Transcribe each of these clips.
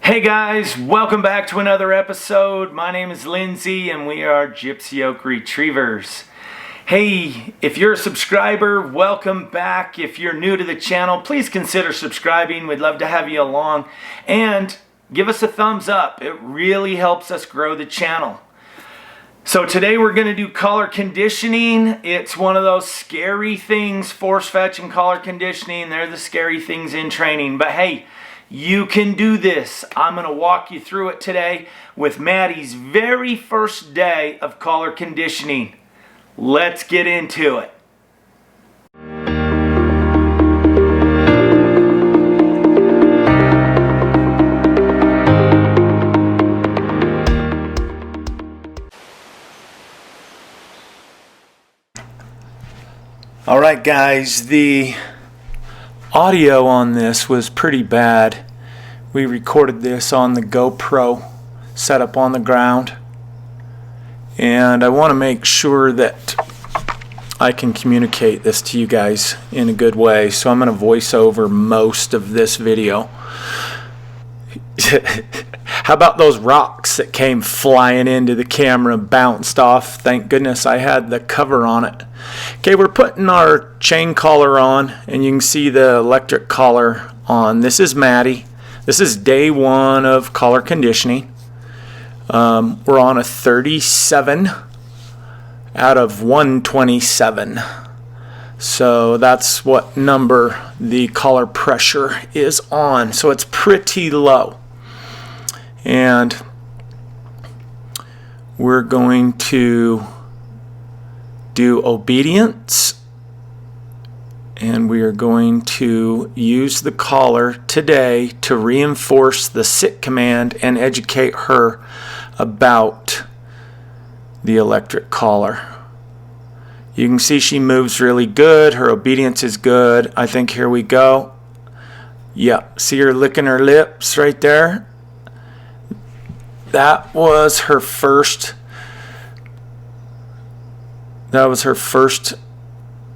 Hey guys, welcome back to another episode. My name is Lindsay and we are Gypsy Oak Retrievers. Hey, if you're a subscriber, welcome back. If you're new to the channel, please consider subscribing. We'd love to have you along. And give us a thumbs up. It really helps us grow the channel. So today we're going to do collar conditioning. It's one of those scary things, force fetch and collar conditioning. They're the scary things in training. But hey, you can do this. I'm going to walk you through it today with Maddie's very first day of collar conditioning. Let's get into it. All right, guys, the audio on this was pretty bad. We recorded this on the GoPro set up on the ground, and I want to make sure that I can communicate this to you guys in a good way, so I'm going to voice over most of this video. How about those rocks that came flying into the camera, bounced off? Thank goodness I had the cover on it. Okay, we're putting our chain collar on, and you can see the electric collar on. This is Maddie. This is day one of collar conditioning. We're on a 37 out of 127. So that's what number the collar pressure is on. So it's pretty low. And we're going to do obedience, and we are going to use the collar today to reinforce the sit command and educate her about the electric collar. You can see she moves really good. Her obedience is good. I think here we go. Yeah, see her licking her lips right there? That was her first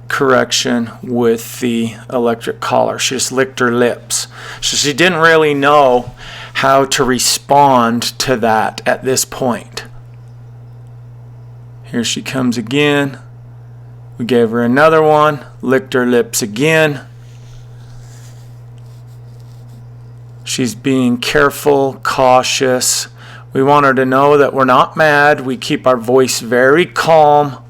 correction with the electric collar. She just licked her lips. So she didn't really know how to respond to that at this point. Here she comes again. We gave her another one, licked her lips again. She's being careful, cautious. We want her to know that we're not mad. We keep our voice very calm.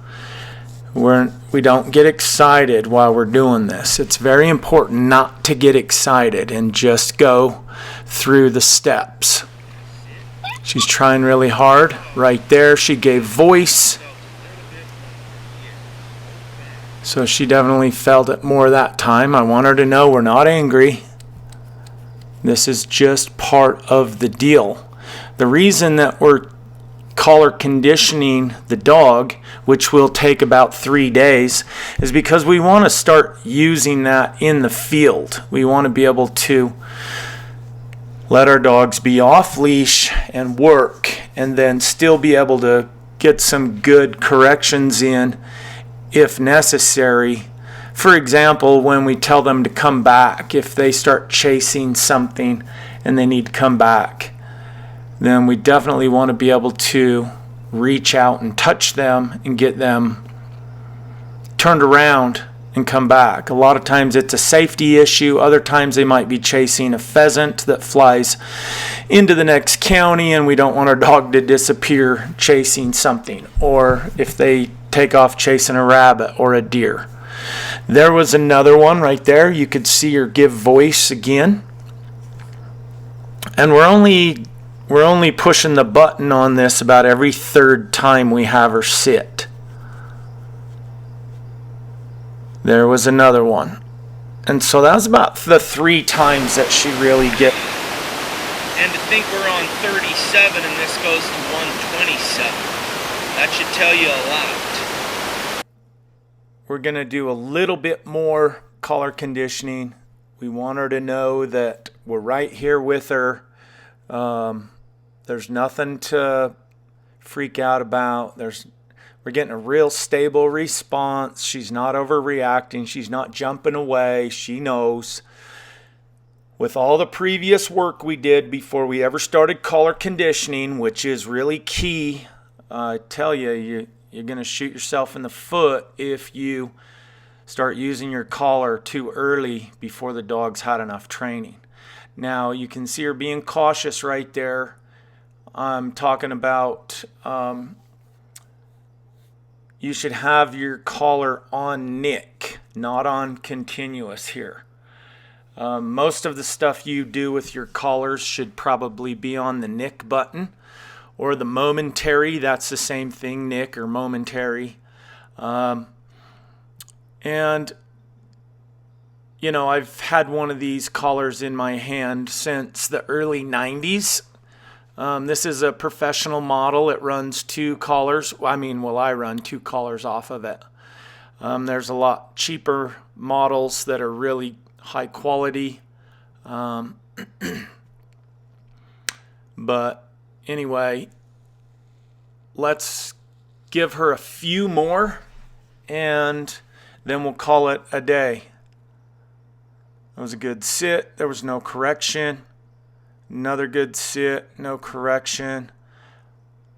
We don't get excited while we're doing this. It's very important not to get excited and just go through the steps. She's trying really hard. Right there, she gave voice. So she definitely felt it more that time. I want her to know we're not angry. This is just part of the deal. The reason that we're collar conditioning the dog, which will take about 3 days, is because we want to start using that in the field. We want to be able to let our dogs be off leash and work, and then still be able to get some good corrections in if necessary. For example, when we tell them to come back, if they start chasing something and they need to come back, then we definitely want to be able to reach out and touch them and get them turned around and come back. A lot of times it's a safety issue. Other times they might be chasing a pheasant that flies into the next county, and we don't want our dog to disappear chasing something. Or if they take off chasing a rabbit or a deer. There was another one right there. You could see her give voice again. And we're only pushing the button on this about every third time we have her sit. There was another one. And so that was about the 3 times that she really get. And to think we're on 37 and this goes to 127. That should tell you a lot. We're going to do a little bit more collar conditioning. We want her to know that we're right here with her. There's nothing to freak out about. We're getting a real stable response. She's not overreacting. She's not jumping away. She knows with all the previous work we did before we ever started collar conditioning, which is really key. I tell you, you're going to shoot yourself in the foot if you start using your collar too early before the dog's had enough training. Now, you can see her being cautious right there. I'm talking about you should have your collar on nick, not on continuous here. Most of the stuff you do with your collars should probably be on the nick button or the momentary. That's the same thing, nick or momentary. And, you know, I've had one of these collars in my hand since the early 90s. This is a professional model. It runs 2 collars. I run 2 collars off of it. There's a lot cheaper models that are really high quality. But anyway, let's give her a few more and then we'll call it a day. That was a good sit. There was no correction. Another good sit, no correction.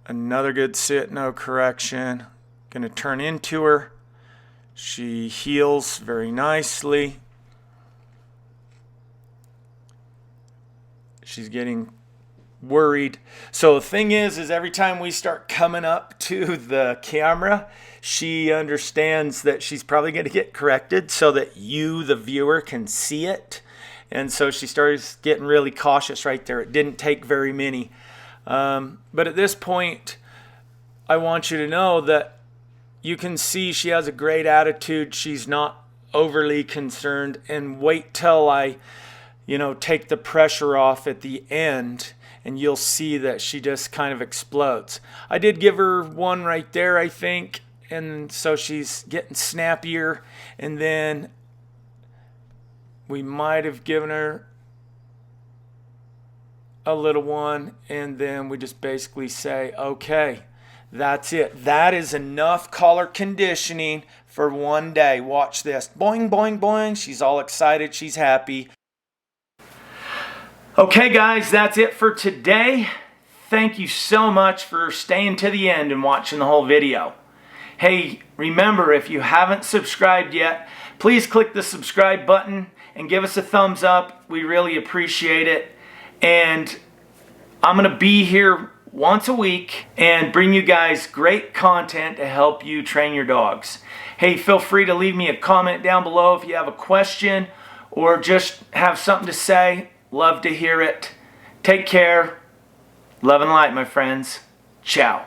Another good sit, no correction. Going to turn into her. She heels very nicely. She's getting worried. So the thing is every time we start coming up to the camera, she understands that she's probably going to get corrected so that you, the viewer, can see it. And so she starts getting really cautious right there. It didn't take very many. But at this point, I want you to know that you can see she has a great attitude. She's not overly concerned. And wait till I, take the pressure off at the end, and you'll see that she just kind of explodes. I did give her one right there, I think. And so she's getting snappier. And then we might have given her a little one, and then we just basically say, okay, that's it. That is enough collar conditioning for one day. Watch this. Boing, boing, boing. She's all excited. She's happy. Okay, guys, that's it for today. Thank you so much for staying to the end and watching the whole video. Hey, remember, if you haven't subscribed yet, please click the subscribe button and give us a thumbs up. We really appreciate it. And I'm going to be here once a week and bring you guys great content to help you train your dogs. Hey, feel free to leave me a comment down below if you have a question or just have something to say. Love to hear it. Take care. Love and light, my friends. Ciao.